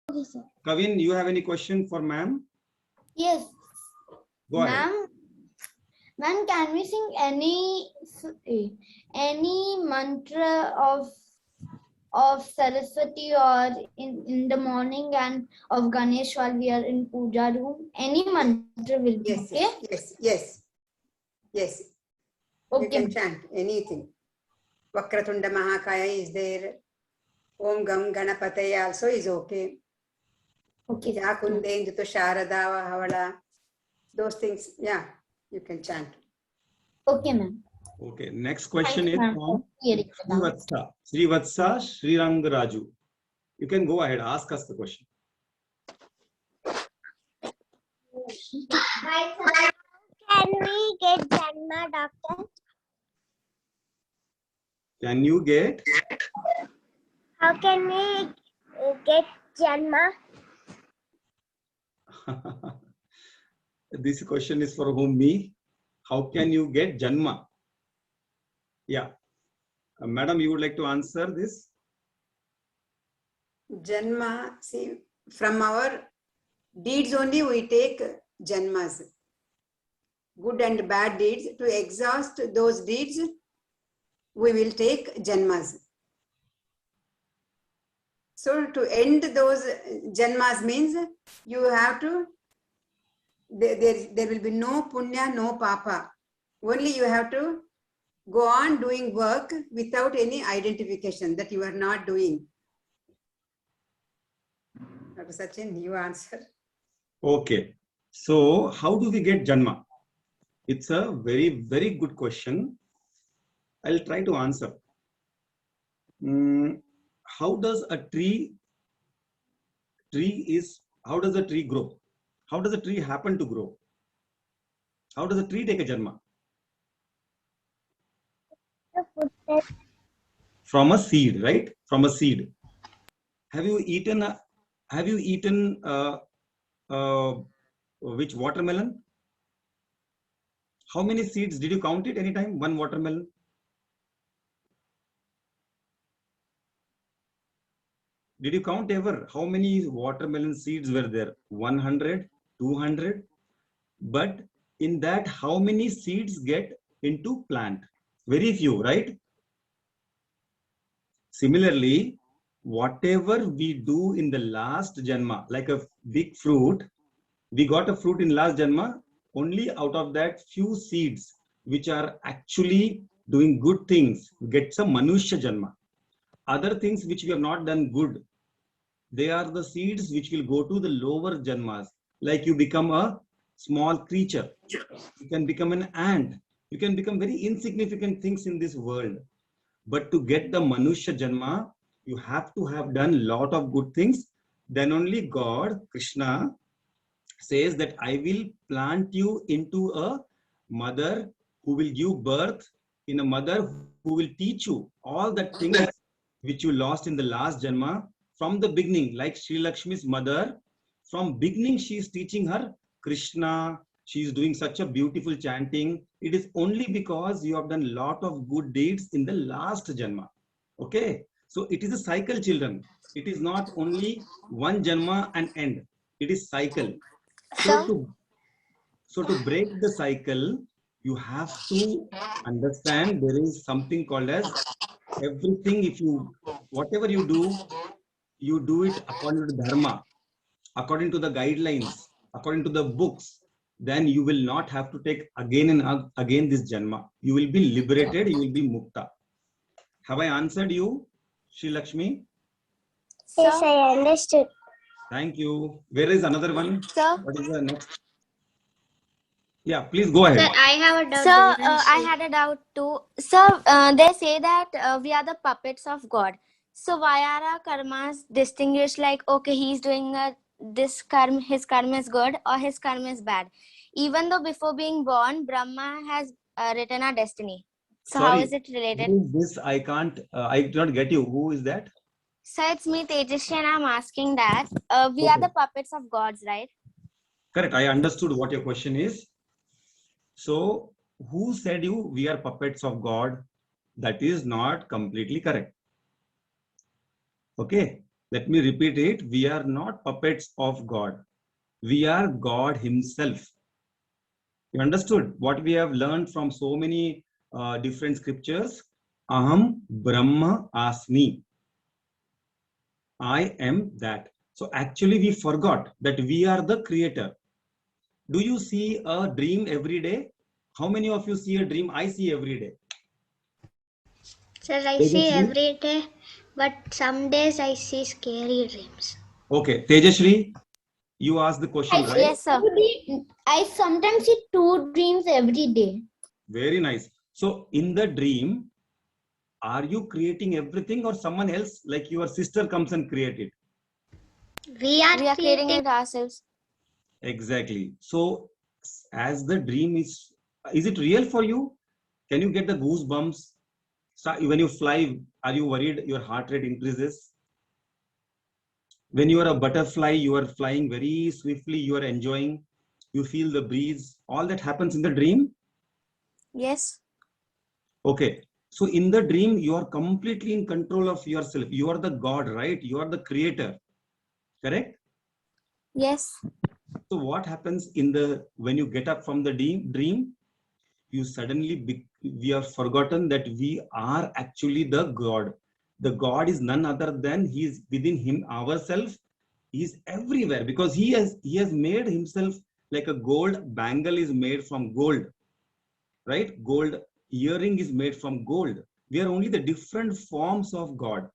Okay, sir. Kavin, you have any question for ma'am? Yes, Go ahead. ma'am, can we sing any mantra of Saraswati or in the morning and of Ganesh while we are in puja room? Any mantra will be Yes, okay. yes. Okay. You can chant anything. Vakratunda Mahakaya is there. Om Gam Ganapataya also is okay. Okay. Jakundenduto Sharada Havala. Those things, yeah, you can chant. Okay, ma'am. Okay, next question Thank is you, ma'am, from for hearing the dance. Srivatsa Srirangaraju. You can go ahead, ask us the question. Can we get Janma, doctor? Can you get? How can we get Janma? This question is for whom? Me? How can you get Janma? Yeah. Madam, you would like to answer this? Janma, see, from our deeds only we take Janmas. Good and bad deeds. To exhaust those deeds, we will take Janmas. So to end those Janmas means you have to, there will be no Punya, no Papa. Only you have to go on doing work without any identification that you are not doing. Dr. Sachin, you answer. Okay. So, how do we get Janma? It's a very, very good question. I'll try to answer. How does a tree how does a tree grow? How does a tree happen to grow? How does a tree take a Janma? From a seed, right? From a seed. Have you eaten which watermelon? How many seeds did you count it anytime? One watermelon? Did you count ever how many watermelon seeds were there? 100, 200? But in that, how many seeds get into plant? Very few, right? Similarly, whatever we do in the last Janma, like a big fruit, we got a fruit in last Janma, only out of that few seeds which are actually doing good things get some Manushya Janma. Other things which we have not done good, they are the seeds which will go to the lower Janmas. Like you become a small creature, you can become an ant, you can become very insignificant things in this world. But to get the Manushya Janma, you have to have done lot of good things. Then only God, Krishna, says that I will plant you into a mother who will give birth, in a mother who will teach you all the things which you lost in the last Janma from the beginning, like Sri Lakshmi's mother. From beginning, she is teaching her Krishna. She is doing such a beautiful chanting. It is only because you have done lot of good deeds in the last Janma. Okay, so it is a cycle, children. It is not only one Janma and end. It is cycle. So to break the cycle, you have to understand there is something called as everything. If you, whatever you do it according to Dharma, according to the guidelines, according to the books, then you will not have to take again and again this Janma. You will be liberated, you will be Mukta. Have I answered you, Sri Lakshmi? Yes, I understood. Thank you. Where is another one? Sir? What is the next? Yeah, please go ahead. Sir, I have a doubt. Sir, I had a doubt too. Sir, they say that we are the puppets of God. So why are our karmas distinguished like, okay, he's doing this karma, his karma is good or his karma is bad? Even though before being born, Brahma has written our destiny. So Sorry, how is it related? who is this? I can't, I did not get you. Who is that? So it's me, Tejasvi, and I'm asking that we are the puppets of gods, right? Correct. I understood what your question is. So, who said you we are puppets of God? That is not completely correct. Okay. Let me repeat it. We are not puppets of God. We are God himself. You understood what we have learned from so many different scriptures? Aham Brahma Asmi. I am that. So actually we forgot that we are the creator. Do you see a dream every day? How many of you see a dream? I see every day. Sir, I see every day, but some days I see scary dreams. Okay, Tejashri, you asked the question, right? Yes, sir. I sometimes see 2 dreams every day. Very nice. So in the dream, are you creating everything or someone else, like your sister comes and create it? We are We are creating it ourselves. Exactly. So as the dream is it real for you? Can you get the goosebumps? When you fly, are you worried your heart rate increases? When you are a butterfly, you are flying very swiftly, you are enjoying, you feel the breeze, all that happens in the dream? Yes. Okay. So in the dream, you are completely in control of yourself. You are the God, right? You are the creator. Correct? Yes. So what happens when you get up from the dream, you suddenly, we have forgotten that we are actually the God. The God is none other than he is within him, ourselves. He is everywhere because he has made himself like a gold bangle is made from gold, right? Gold earring is made from gold. We are only the different forms of God.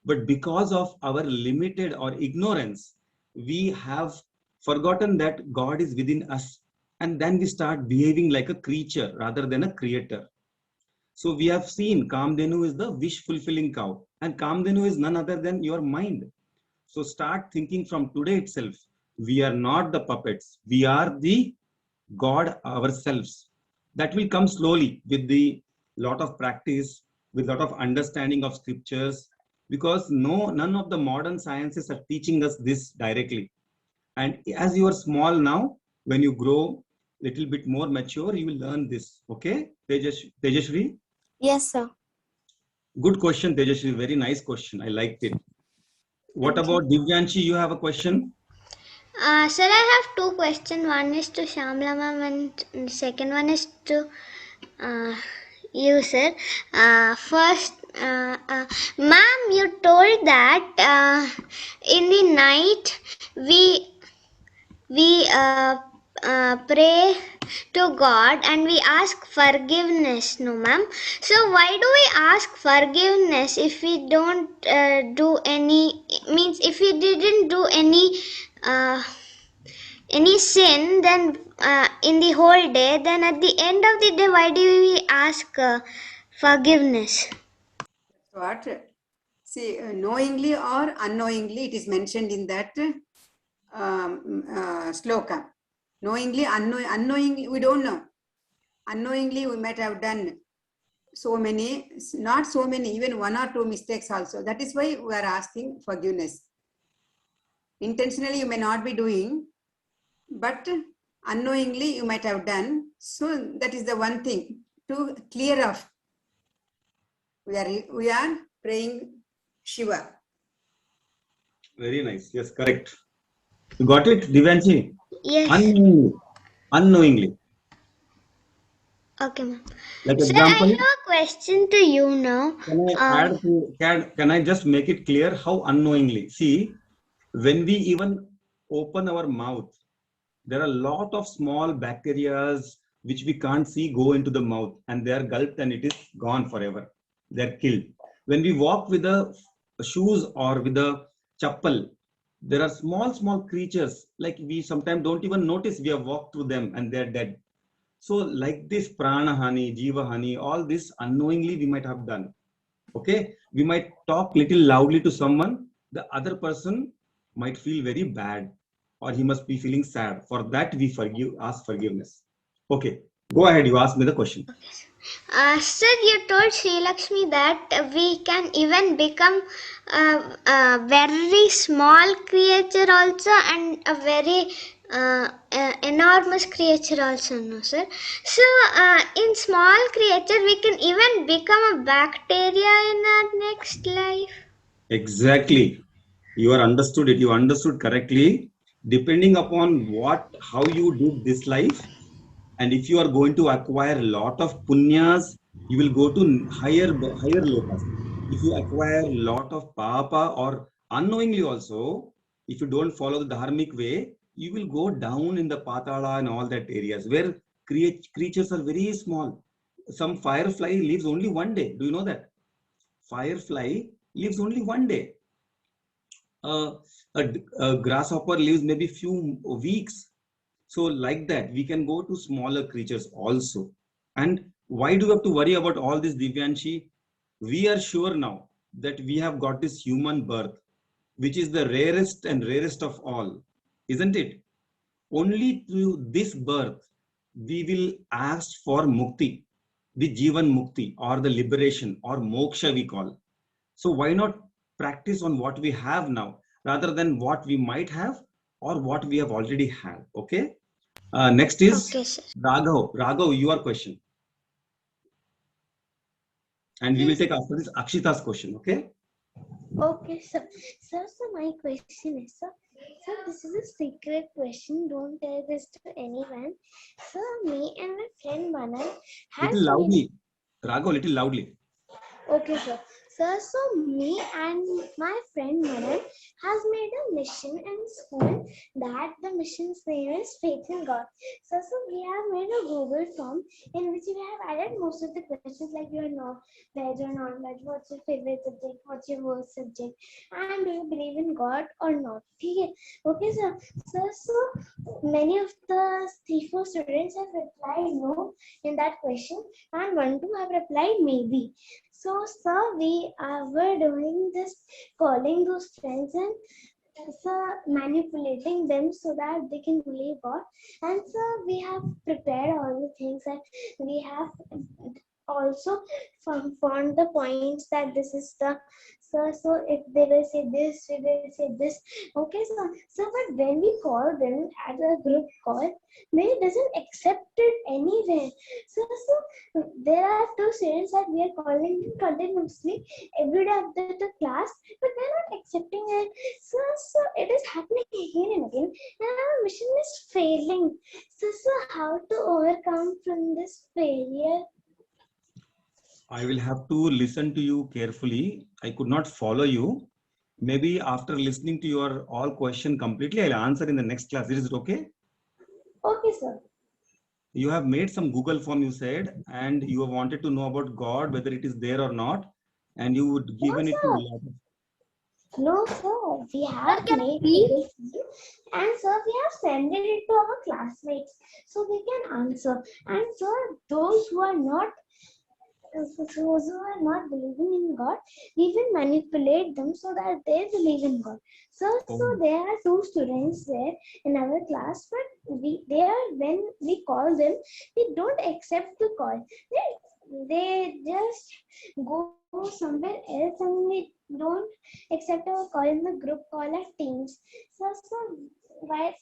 But because of our limited or ignorance, we have forgotten that God is within us. And then we start behaving like a creature rather than a creator. So we have seen Kamdenu is the wish fulfilling cow, and Kamdenu is none other than your mind. So start thinking from today itself. We are not the puppets. We are the God ourselves. That will come slowly with the lot of practice, with lot of understanding of scriptures, because none of the modern sciences are teaching us this directly. And as you are small now, when you grow little bit more mature, you will learn this. Okay, Tejashri? Yes, sir. Good question, Tejashri. Very nice question. I liked it. What about Divyanshi? You have a question? Sir, I have 2 questions. One is to Shamla ma'am and the second one is to you, sir. First, ma'am, you told that in the night we pray to God and we ask forgiveness, no ma'am? So why do we ask forgiveness if we don't do any, means if we didn't do any sin, then in the whole day, then at the end of the day, why do we ask forgiveness? What? See, knowingly or unknowingly, it is mentioned in that sloka. Knowingly, unknowingly, we don't know. Unknowingly, we might have done so many, not so many, even 1 or 2 mistakes also. That is why we are asking forgiveness. Intentionally, you may not be doing, but unknowingly, you might have done. So that is the one thing to clear off. We are praying Shiva. Very nice. Yes, correct. You got it, Divyanshi? Yes. Unknowingly. Okay, ma'am. Like Sir, example, I have a question to you now. can I just make it clear how unknowingly? See, when we even open our mouth, there are a lot of small bacteria which we can't see go into the mouth, and they are gulped and it is gone forever. They're killed. When we walk with the shoes or with the chappal, there are small creatures, like we sometimes don't even notice we have walked through them and they're dead. So like this prana hani, jiva hani, all this unknowingly we might have done. Okay, we might talk little loudly to someone, the other person might feel very bad, or he must be feeling sad. For that we ask forgiveness. Okay, go ahead, you ask me the question. Sir, you told Sri Lakshmi that we can even become a very small creature also and a very enormous creature also, no sir? So in small creature we can even become a bacteria in our next life. Exactly. You are understood it. You understood correctly. Depending upon how you did this life, and if you are going to acquire a lot of punyas, you will go to higher lokas. If you acquire a lot of papa, or unknowingly also, if you don't follow the dharmic way, you will go down in the patala and all that areas where creatures are very small. Some firefly lives only one day. Do you know that? Firefly lives only one day. A grasshopper lives maybe few weeks. So like that, we can go to smaller creatures also. And why do we have to worry about all this, Divyanshi? We are sure now that we have got this human birth, which is the rarest and rarest of all, isn't it? Only through this birth, we will ask for mukti, the Jivan Mukti, or the liberation, or moksha we call. So why not practice on what we have now, rather than what we might have or what we have already had? Okay. Next is Okay, sir. Raghav. Raghav, your question. And we will Yes. take after this Akshita's question. Okay. Okay, sir. Sir, so my question is, sir, this is a secret question. Don't tell this to anyone. Sir, me and my friend Manan has Little loudly. Raghav, little loudly. Okay, sir. Sir, so me and my friend Manan has made a mission in school that the mission's name is Faith in God. So we have made a Google form in which we have added most of the questions like you are not veg or non-veg, what's your favorite subject, what's your worst subject, and do you believe in God or not? Okay, sir. Sir, so many of the 3-4 students have replied no in that question, and 1-2 have replied maybe. So, sir, we were doing this, calling those friends and sir, manipulating them so that they can believe God. And sir, we have prepared all the things and we have also found the points that this is the sir. So if they will say this, we will say this. Okay, sir. So, but when we call them at a group call, they doesn't accept it anywhere. So there are 2 students that we are calling continuously every day after the class, but they're not accepting it. So it is happening again and again, and our mission is failing. So how to overcome from this failure? I will have to listen to you carefully. I could not follow you. Maybe after listening to your all question completely, I'll answer in the next class. Is it okay? Okay, sir. You have made some Google form, you said, and you have wanted to know about God, whether it is there or not, and you would given it to. No, sir. We have made everything, and sir, we have sent it to our classmates so they can answer. And sir, those who are not believing in God, we will manipulate them so that they believe in God. So there are 2 students there in our class, but when we call them, they don't accept the call. They just go somewhere else and we don't accept our call in the group call at Teams. So why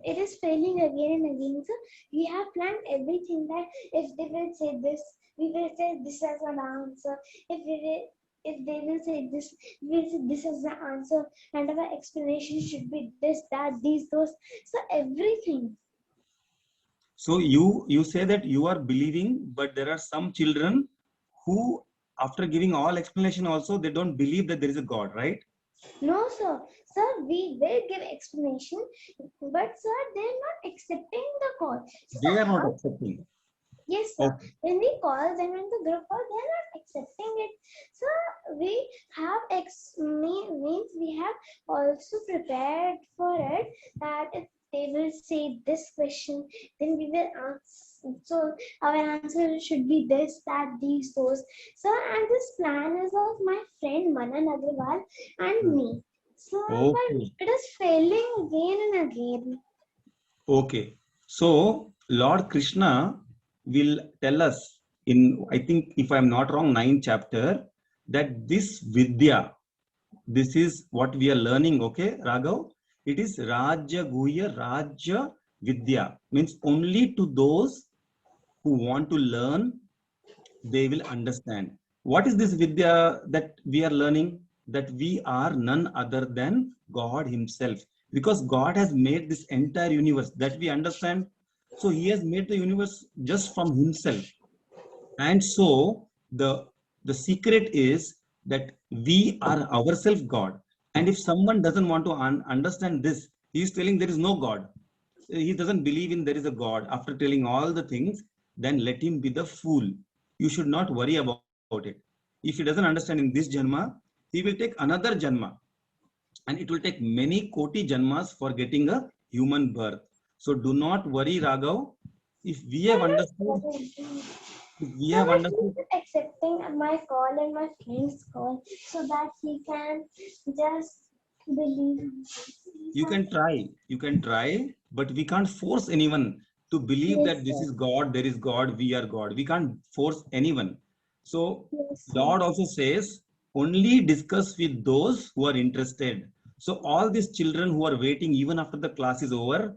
it is failing again and again. So we have planned everything that if they will say this, we will say this as an answer. If they will say this, we will say this as the answer, and our explanation should be this, that, these, those. So everything. So you say that you are believing, but there are some children who, after giving all explanation, also they don't believe that there is a God, right? No, sir. Sir, we will give explanation, but sir, they are not accepting the call. They are not accepting. Yes, sir. Okay. When we call them in the group call, they are not accepting it. So we have means we have also prepared for it that if they will say this question, then we will answer. So our answer should be this, that, these, those. So and this plan is of my friend Manan Agarwal and me. So but it is failing again and again. Okay. So Lord Krishna will tell us in, I think if I'm not wrong, 9th chapter, that this Vidya, this is what we are learning, okay, Raghav? It is Rajya Guhya Rajya Vidya, means only to those who want to learn, they will understand. What is this Vidya that we are learning? that we are none other than God himself. Because God has made this entire universe, that we understand. So he has made the universe just from himself. And so the secret is that we are ourselves God. And if someone doesn't want to understand this, he is telling there is no God. He doesn't believe in there is a God. After telling all the things, then let him be the fool. You should not worry about it. If he doesn't understand in this janma, he will take another janma. And it will take many koti janmas for getting a human birth. So do not worry, Raghav. If we have understood, accepting my call and my friend's call so that he can just believe. you can try, but we can't force anyone to believe Yes, that this sir. is God, there is God, we are God. We can't force anyone. So Yes, sir. Lord also says, only discuss with those who are interested. So all these children who are waiting even after the class is over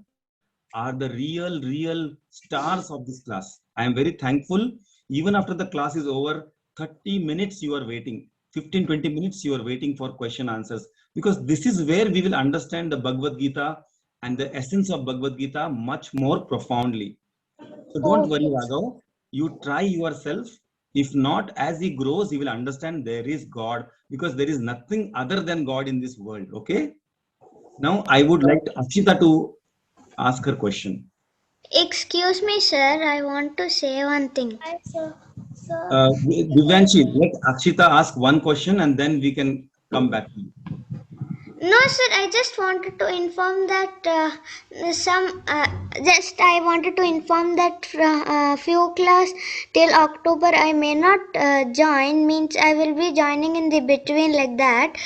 are the real stars of this class. I am very thankful. Even after the class is over, 30 minutes you are waiting, 15-20 minutes you are waiting for question answers, because this is where we will understand the Bhagavad Gita and the essence of Bhagavad Gita much more profoundly. So don't worry, Raghav. You try yourself. If not, as he grows, he will understand there is God, because there is nothing other than God in this world. Okay. Now I would like Akshita to ask her question. Excuse me, sir. I want to say one thing. Hi, sir. Sir, Divyanshi, let Akshita ask one question and then we can come back to you. No, sir. I just wanted to inform that I wanted to inform that few class till October I may not join. Means I will be joining in the between like that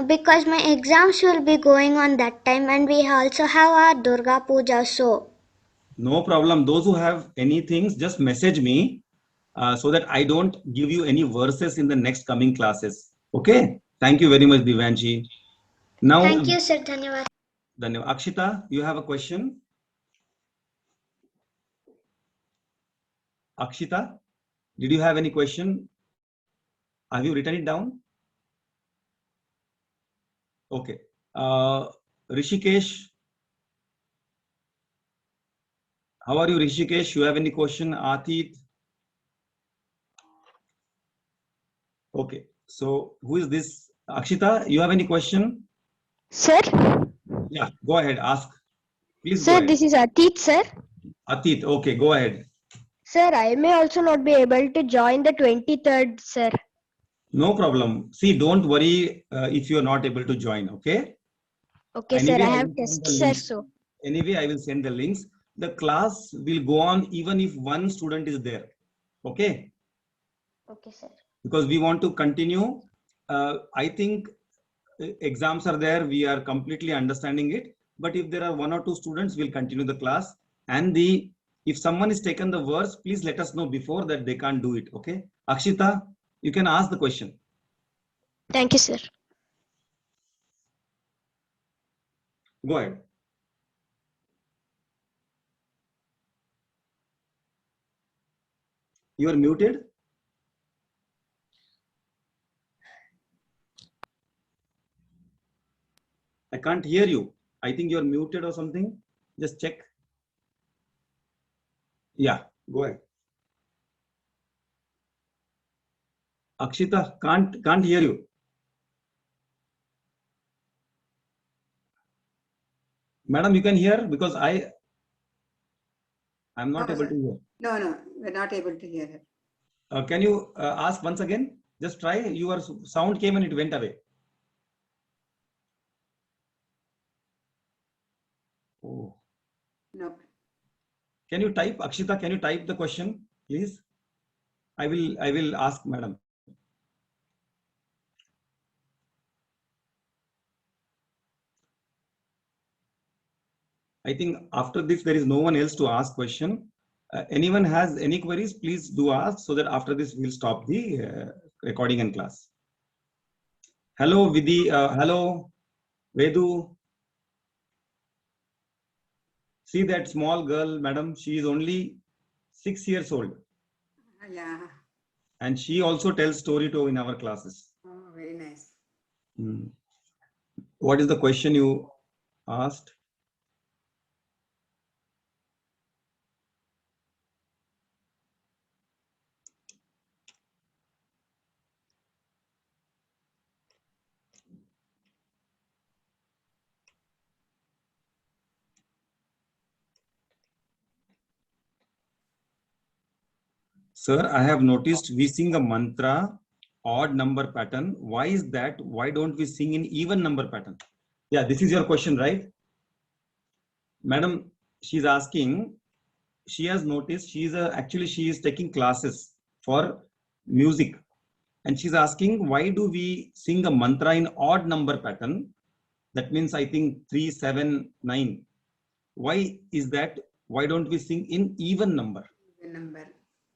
because my exams will be going on that time, and we also have our Durga Puja. So No problem. Those who have any things, just message me so that I don't give you any verses in the next coming classes. Okay. Thank you very much, Divyanshi. Now, thank you, sir. Dhanyavad. Akshita, you have a question? Akshita, did you have any question? Have you written it down? Okay. Rishikesh, how are you, Rishikesh? You have any question? Atit? Okay. So who is this? Akshita, you have any question? Sir, Yeah, go ahead. Ask. Please go sir, ahead. this is Atit, sir. Atit, okay, go ahead. Sir, I may also not be able to join the 23rd, sir. No problem. See, don't worry if you are not able to join, okay? Okay, Anyway, sir, I I have will send test, the sir, links. so. Anyway, I will send the links. The class will go on even if one student is there, okay? Okay, sir. Because we want to continue. I think exams are there. We are completely understanding it. But if there are 1 or 2 students, we'll continue the class. And if someone is taken the verse, please let us know before that they can't do it, okay? Akshita, you can ask the question. Thank you, sir. Go ahead. You are muted. I can't hear you. I think you are muted or something. Just check. Yeah, go ahead. Akshita, can't hear you. Madam, you can hear because I'm not No, able sir. to hear. No, we're not able to hear her. Can you ask once again? Just try. Your sound came and it went away. Oh. No. Can you type, Akshita? Can you type the question, please? I will ask madam. I think after this there is no one else to ask question. Anyone has any queries? Please do ask so that after this we'll stop the recording and class. Hello, Vidhi. Hello, Vedu. See that small girl, madam. She is only 6 years old. Yeah. And she also tells story in our classes. Oh, very nice. What is the question you asked? Sir, I have noticed we sing a mantra odd number pattern. Why is that? Why don't we sing in even number pattern? Yeah, this is your question, right? Madam, she's asking, she has noticed actually she is taking classes for music, and she's asking, why do we sing a mantra in odd number pattern? That means I think 3, 7, 9. Why is that? Why don't we sing in even number? Number.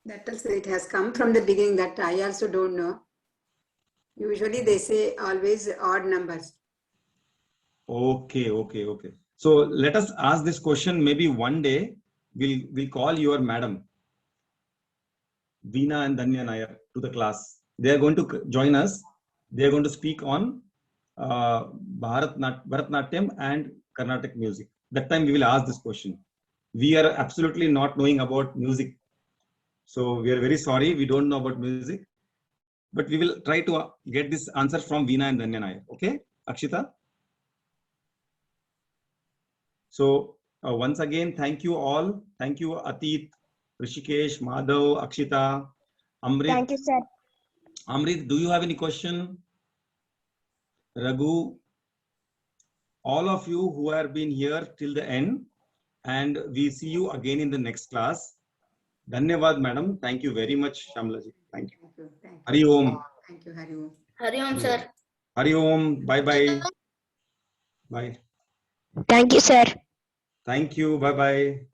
That also it has come from the beginning, that I also don't know. Usually they say always odd numbers. Okay. So let us ask this question. Maybe one day we'll call your madam, Veena and Dhanya Nair, to the class. They are going to join us. They are going to speak on Bharatnatyam and Carnatic music. That time we will ask this question. We are absolutely not knowing about music. So we are very sorry, we don't know about music. But we will try to get this answer from Veena and Dhanya Nair. Okay, Akshita? So once again, thank you all. Thank you, Atit, Rishikesh, Madhav, Akshita, Amrit. Thank you, sir. Amrit, do you have any question? Raghu, all of you who have been here till the end, and we see you again in the next class. Dhanyavad, madam. Thank you very much, Shamlaji. Thank you. Thank you. Thank you. Hari Om. Thank you, Hari Om. Hari Om, sir. Hari Om. Bye bye. Bye. Thank you, sir. Thank you. Bye bye.